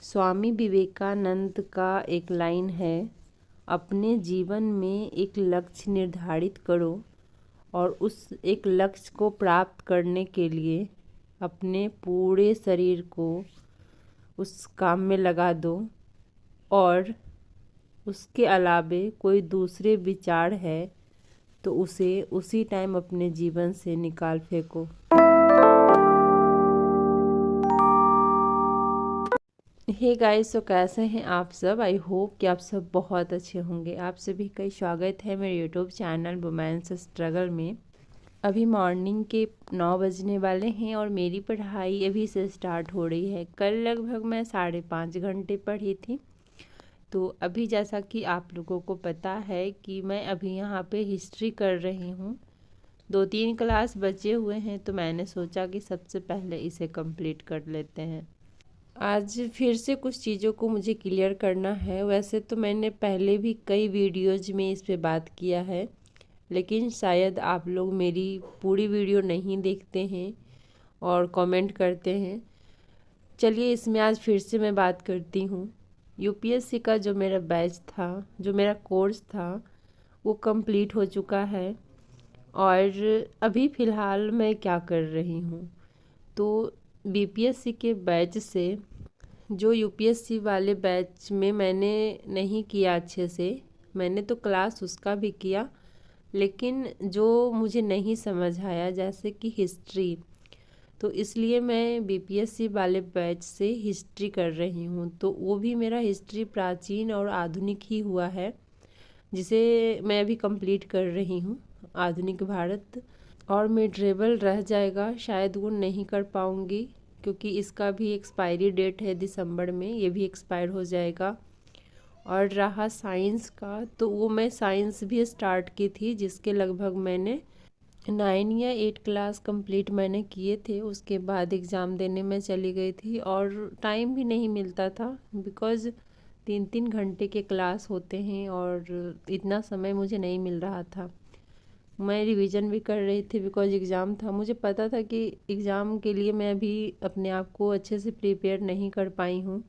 स्वामी विवेकानंद का एक लाइन है, अपने जीवन में एक लक्ष्य निर्धारित करो और उस एक लक्ष्य को प्राप्त करने के लिए अपने पूरे शरीर को उस काम में लगा दो। और उसके अलावे कोई दूसरे विचार है तो उसे उसी टाइम अपने जीवन से निकाल फेंको। हे गाइस, तो कैसे हैं आप सब। आई होप कि आप सब बहुत अच्छे होंगे। आप सभी का स्वागत है मेरे यूट्यूब चैनल वुमेन्स स्ट्रगल में। अभी मॉर्निंग के 9 बजने वाले हैं और मेरी पढ़ाई अभी से स्टार्ट हो रही है। कल लगभग मैं 5.5 घंटे पढ़ी थी। तो अभी जैसा कि आप लोगों को पता है कि मैं अभी यहाँ पे हिस्ट्री कर रही हूँ। 2-3 क्लास बचे हुए हैं तो मैंने सोचा कि सबसे पहले इसे कंप्लीट कर लेते हैं। आज फिर से कुछ चीज़ों को मुझे क्लियर करना है। वैसे तो मैंने पहले भी कई वीडियोज में इस पे बात किया है, लेकिन शायद आप लोग मेरी पूरी वीडियो नहीं देखते हैं और कमेंट करते हैं। चलिए, इसमें आज फिर से मैं बात करती हूँ। यूपीएससी का जो मेरा बैच था, जो मेरा कोर्स था, वो कंप्लीट हो चुका है। और अभी फ़िलहाल मैं क्या कर रही हूँ, तो बीपीएससी के बैच से जो यूपीएससी वाले बैच में मैंने नहीं किया अच्छे से, मैंने तो क्लास उसका भी किया, लेकिन जो मुझे नहीं समझ आया जैसे कि हिस्ट्री, तो इसलिए मैं बीपीएससी वाले बैच से हिस्ट्री कर रही हूँ। तो वो भी मेरा हिस्ट्री प्राचीन और आधुनिक ही हुआ है, जिसे मैं अभी कंप्लीट कर रही हूँ, आधुनिक भारत। और मेडरेबल रह जाएगा, शायद वो नहीं कर पाऊँगी क्योंकि इसका भी एक्सपायरी डेट है दिसंबर में, ये भी एक्सपायर हो जाएगा। और रहा साइंस का, तो वो मैं साइंस भी स्टार्ट की थी, जिसके लगभग मैंने 9 या 8 क्लास कंप्लीट मैंने किए थे। उसके बाद एग्ज़ाम देने में चली गई थी और टाइम भी नहीं मिलता था, बिकॉज़ 3-3 घंटे के क्लास होते हैं और इतना समय मुझे नहीं मिल रहा था। मैं रिवीजन भी कर रही थी बिकॉज एग्ज़ाम था। मुझे पता था कि एग्ज़ाम के लिए मैं अभी अपने आप को अच्छे से प्रिपेयर नहीं कर पाई हूँ।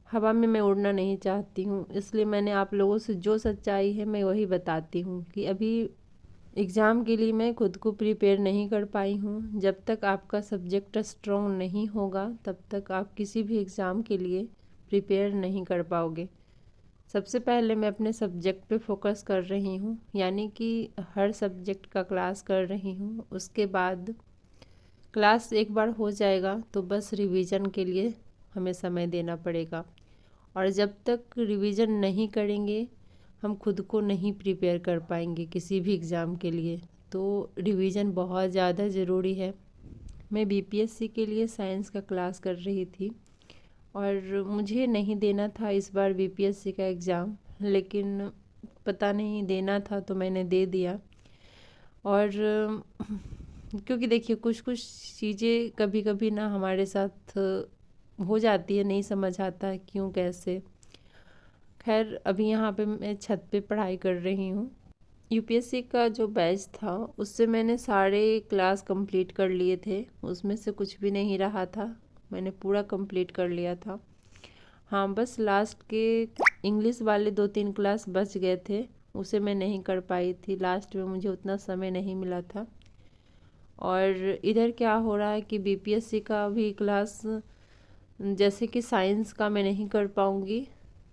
हवा में मैं उड़ना नहीं चाहती हूँ, इसलिए मैंने आप लोगों से जो सच्चाई है मैं वही बताती हूँ कि अभी एग्ज़ाम के लिए मैं खुद को प्रिपेयर नहीं कर पाई हूँ। जब तक आपका सब्जेक्ट स्ट्रॉन्ग नहीं होगा तब तक आप किसी भी एग्ज़ाम के लिए प्रिपेयर नहीं कर पाओगे। सबसे पहले मैं अपने सब्जेक्ट पे फोकस कर रही हूँ, यानी कि हर सब्जेक्ट का क्लास कर रही हूँ। उसके बाद क्लास एक बार हो जाएगा तो बस रिवीजन के लिए हमें समय देना पड़ेगा। और जब तक रिवीजन नहीं करेंगे हम खुद को नहीं प्रिपेयर कर पाएंगे किसी भी एग्ज़ाम के लिए। तो रिवीजन बहुत ज़्यादा ज़रूरी है। मैं बीपीएससी के लिए साइंस का क्लास कर रही थी और मुझे नहीं देना था इस बार बीपीएससी का एग्ज़ाम, लेकिन पता नहीं देना था तो मैंने दे दिया। और क्योंकि देखिए कुछ कुछ चीज़ें कभी कभी ना हमारे साथ हो जाती है, नहीं समझ आता है क्यों कैसे। खैर, अभी यहाँ पे मैं छत पे पढ़ाई कर रही हूँ। यूपीएससी का जो बैच था उससे मैंने सारे क्लास कंप्लीट कर लिए थे, उसमें से कुछ भी नहीं रहा था, मैंने पूरा कंप्लीट कर लिया था। हाँ, बस लास्ट के इंग्लिश वाले 2-3 क्लास बच गए थे, उसे मैं नहीं कर पाई थी, लास्ट में मुझे उतना समय नहीं मिला था। और इधर क्या हो रहा है कि बीपीएससी का भी क्लास, जैसे कि साइंस का मैं नहीं कर पाऊँगी।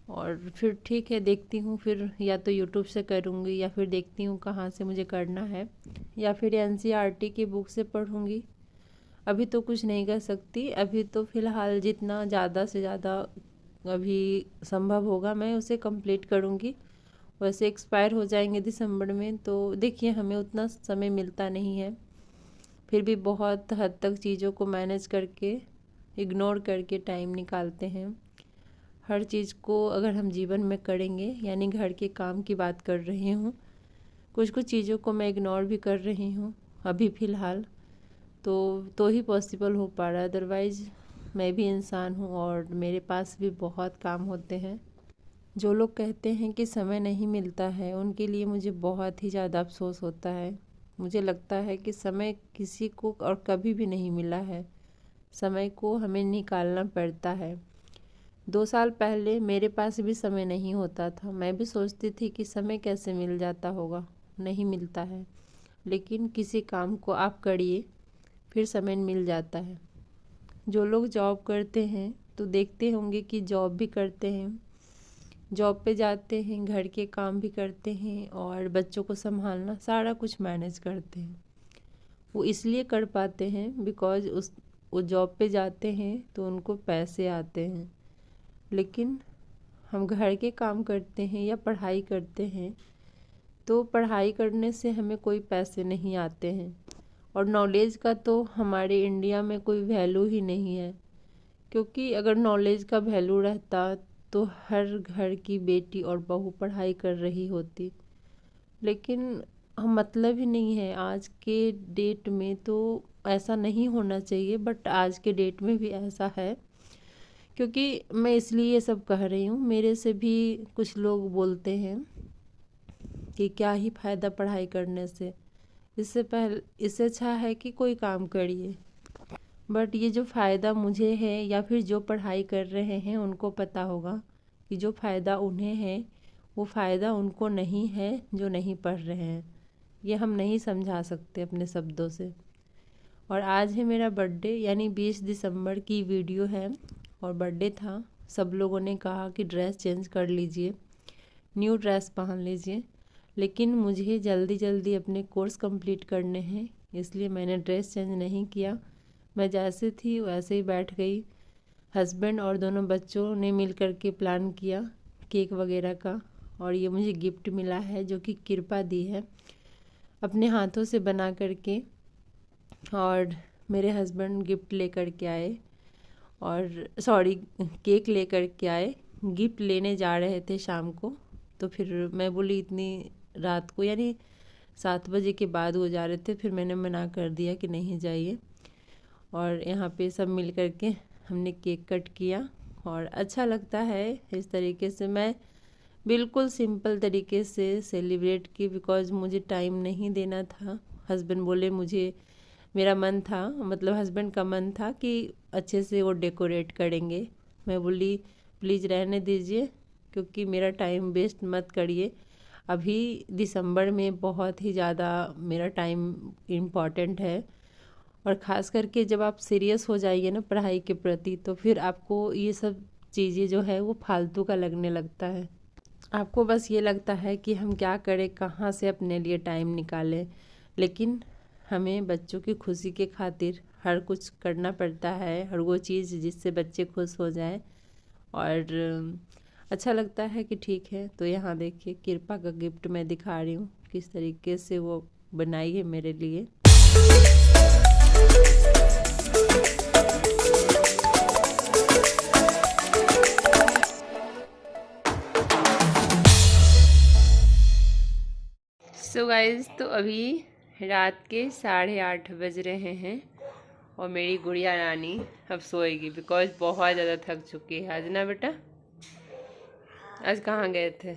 और फिर ठीक है, देखती हूँ, फिर या तो यूट्यूब से करूँगी या फिर देखती हूँ कहाँ से मुझे करना है, या फिर एनसीईआरटी की बुक से पढ़ूँगी। अभी तो कुछ नहीं कर सकती। अभी तो फ़िलहाल जितना ज़्यादा से ज़्यादा अभी संभव होगा मैं उसे कंप्लीट करूँगी। वैसे एक्सपायर हो जाएंगे दिसंबर में, तो देखिए हमें उतना समय मिलता नहीं है, फिर भी बहुत हद तक चीज़ों को मैनेज करके, इग्नोर करके टाइम निकालते हैं। हर चीज़ को अगर हम जीवन में करेंगे, यानी घर के काम की बात कर रही हूँ, कुछ कुछ चीज़ों को मैं इग्नोर भी कर रही हूँ अभी फ़िलहाल, तो ही पॉसिबल हो पा रहा है। अदरवाइज़ मैं भी इंसान हूँ और मेरे पास भी बहुत काम होते हैं। जो लोग कहते हैं कि समय नहीं मिलता है, उनके लिए मुझे बहुत ही ज़्यादा अफसोस होता है। मुझे लगता है कि समय किसी को और कभी भी नहीं मिला है, समय को हमें निकालना पड़ता है। 2 साल पहले मेरे पास भी समय नहीं होता था। मैं भी सोचती थी कि समय कैसे मिल जाता होगा, नहीं मिलता है। लेकिन किसी काम को आप करिए, फिर समय मिल जाता है। जो लोग जॉब करते हैं तो देखते होंगे कि जॉब भी करते हैं, जॉब पे जाते हैं, घर के काम भी करते हैं और बच्चों को संभालना, सारा कुछ मैनेज करते हैं। वो इसलिए कर पाते हैं बिकॉज़ वो जॉब पे जाते हैं तो उनको पैसे आते हैं। लेकिन हम घर के काम करते हैं या पढ़ाई करते हैं तो पढ़ाई करने से हमें कोई पैसे नहीं आते हैं। और नॉलेज का तो हमारे इंडिया में कोई वैल्यू ही नहीं है, क्योंकि अगर नॉलेज का वैल्यू रहता तो हर घर की बेटी और बहू पढ़ाई कर रही होती। लेकिन हम मतलब ही नहीं है आज के डेट में, तो ऐसा नहीं होना चाहिए, बट आज के डेट में भी ऐसा है। क्योंकि मैं इसलिए ये सब कह रही हूँ, मेरे से भी कुछ लोग बोलते हैं कि क्या ही फ़ायदा पढ़ाई करने से, इससे अच्छा है कि कोई काम करिए। बट ये जो फ़ायदा मुझे है या फिर जो पढ़ाई कर रहे हैं उनको पता होगा कि जो फ़ायदा उन्हें है वो फ़ायदा उनको नहीं है जो नहीं पढ़ रहे हैं। ये हम नहीं समझा सकते अपने शब्दों से। और आज है मेरा बर्थडे, यानी 20 दिसंबर की वीडियो है और बर्थडे था। सब लोगों ने कहा कि ड्रेस चेंज कर लीजिए, न्यू ड्रेस पहन लीजिए, लेकिन मुझे जल्दी जल्दी अपने कोर्स कंप्लीट करने हैं, इसलिए मैंने ड्रेस चेंज नहीं किया। मैं जैसे थी वैसे ही बैठ गई। हस्बैंड और दोनों बच्चों ने मिल कर के प्लान किया केक वगैरह का, और ये मुझे गिफ्ट मिला है जो कि कृपा दी है अपने हाथों से बना करके। और मेरे हस्बैंड गिफ्ट लेकर के आए, और सॉरी केक लेकर के आए। गिफ्ट लेने जा रहे थे शाम को, तो फिर मैं बोली इतनी रात को, यानी 7 बजे के बाद वो जा रहे थे, फिर मैंने मना कर दिया कि नहीं जाइए। और यहाँ पे सब मिल कर के हमने केक कट किया और अच्छा लगता है इस तरीके से। मैं बिल्कुल सिंपल तरीके से सेलिब्रेट की, बिकॉज़ मुझे टाइम नहीं देना था। हस्बैंड बोले, मुझे मेरा मन था, मतलब हस्बैंड का मन था कि अच्छे से वो डेकोरेट करेंगे। मैं बोली प्लीज़ रहने दीजिए, क्योंकि मेरा टाइम वेस्ट मत करिए। अभी दिसंबर में बहुत ही ज़्यादा मेरा टाइम इम्पॉर्टेंट है, और ख़ास करके जब आप सीरियस हो जाइए ना पढ़ाई के प्रति, तो फिर आपको ये सब चीज़ें जो है वो फालतू का लगने लगता है। आपको बस ये लगता है कि हम क्या करें, कहाँ से अपने लिए टाइम निकालें। लेकिन हमें बच्चों की खुशी के खातिर हर कुछ करना पड़ता है, हर वो चीज़ जिससे बच्चे खुश हो जाएं। और अच्छा लगता है कि ठीक है। तो यहाँ देखिए कृपा का गिफ्ट मैं दिखा रही हूँ किस तरीके से वो बनाई है मेरे लिए। सो गाइस, तो अभी रात के 8:30 बज रहे हैं और मेरी गुड़िया रानी अब सोएगी, बिकॉज बहुत ज़्यादा थक चुकी है आज ना बेटा। आज कहाँ गए थे?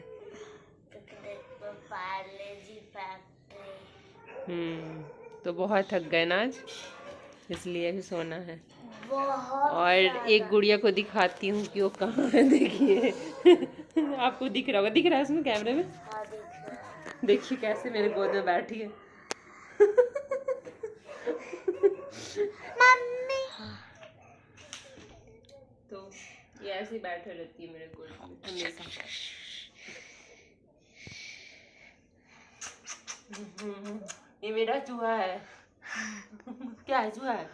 तो बहुत थक गए ना आज, इसलिए अभी सोना है। और एक गुड़िया को दिखाती हूँ कि वो कहाँ है, देखिए। आपको दिख रहा होगा, दिख रहा है उसमें कैमरे में। देखिए कैसे मेरे गोद में बैठी है। मम्मी। तो ये ऐसे ही बैठे रहती है मेरे गोद में हमेशा। ये मेरा चूहा है। क्या है चूहा है?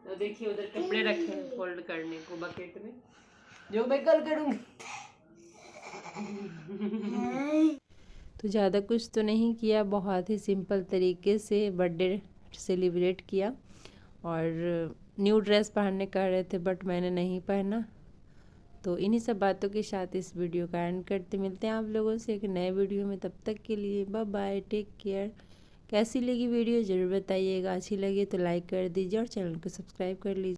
तो देखिए उधर कपड़े रखे हैं फोल्ड करने को बकेट में, जो मैं कल करूँगी। तो ज़्यादा कुछ तो नहीं किया, बहुत ही सिंपल तरीके से बर्थडे सेलिब्रेट किया। और न्यू ड्रेस पहनने कह रहे थे, बट मैंने नहीं पहना। तो इन्हीं सब बातों के साथ इस वीडियो का एंड करते, मिलते हैं आप लोगों से एक नए वीडियो में। तब तक के लिए बाय बाय, टेक केयर। कैसी लगी वीडियो ज़रूर बताइएगा, अच्छी लगी तो लाइक कर दीजिए और चैनल को सब्सक्राइब कर लीजिए।